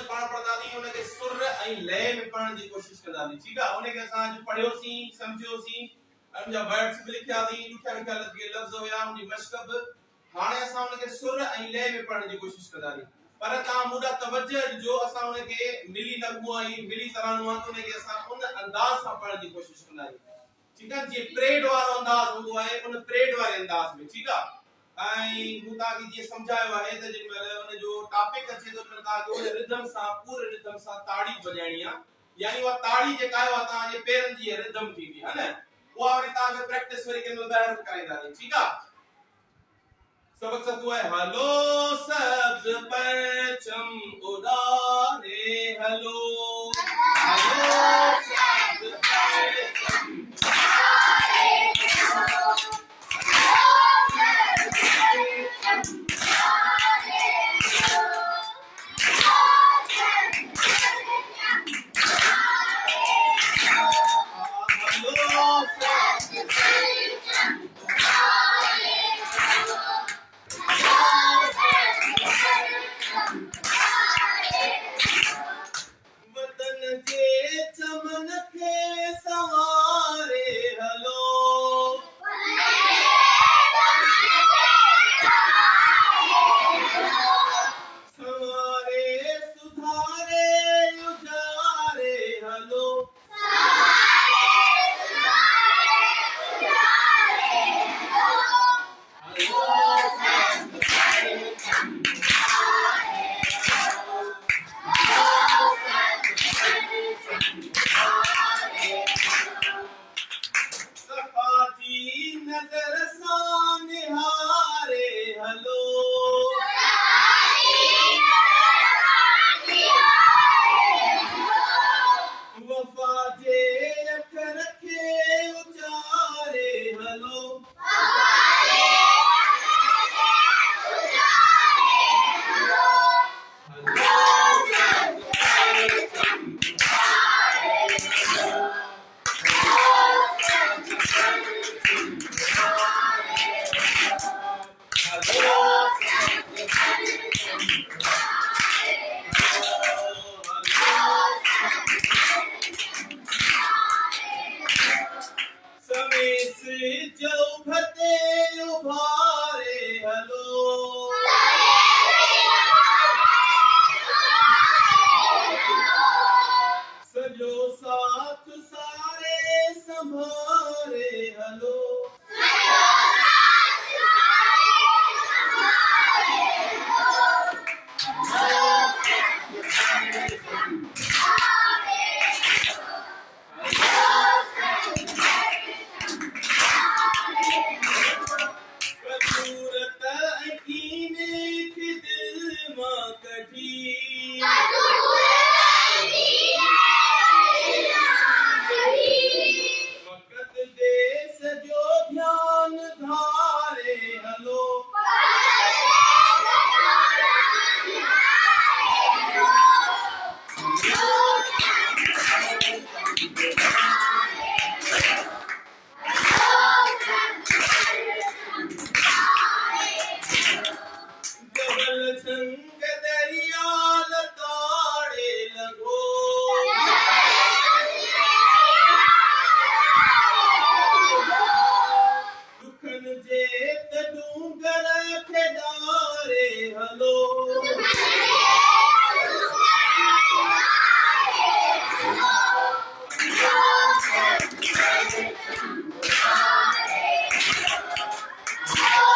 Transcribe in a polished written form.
पाण पढ़ंदासीं उनखे सुर ऐं लय में पढ़ण जी कोशिश कंदासीं। ठीक आहे, उनखे असां अॼु पढ़ियोसीं, सम्झियोसीं, उनजा वर्ड्स बि लिखियासीं, ॾुखिया ॾुखिया लफ़्ज़ हुया, उनजी मश्क बि। हाणे असां उनखे सुर ऐं लय में पढ़ण जी कोशिश कंदासीं। पर तव्हां मुदा तवज्जो ॾिजो, असां उनखे मिली नगमो ऐं मिली तरानो आहे, उनखे असां उन अंदाज़ सां पढ़ण जी कोशिश कंदासीं। ठीक आहे, जीअं परेड वारो अंदाज़ हूंदो आहे, उन परेड वारे अंदाज़ में। ठीक आहे, ऐं मूं तव्हांखे जीअं सम्झायो आहे त जेॾीमहिल उनजो टॉपिक अचे थो त तव्हांखे उन रिदम सां, पूरे रिदम सां ताड़ी वॼाइणी आहे। यानी उहा ताड़ी जेका आहे उहा तव्हांजे पेरनि जी रिदम थींदी है न, उहा वरी तव्हांखे प्रैक्टिस वरी कंहिं महिल ॿाहिरि कराईंदासीं। ठीक आहे, सबक सतुआ है। हलो सब्ज परचम उड़ाने, हलो हलो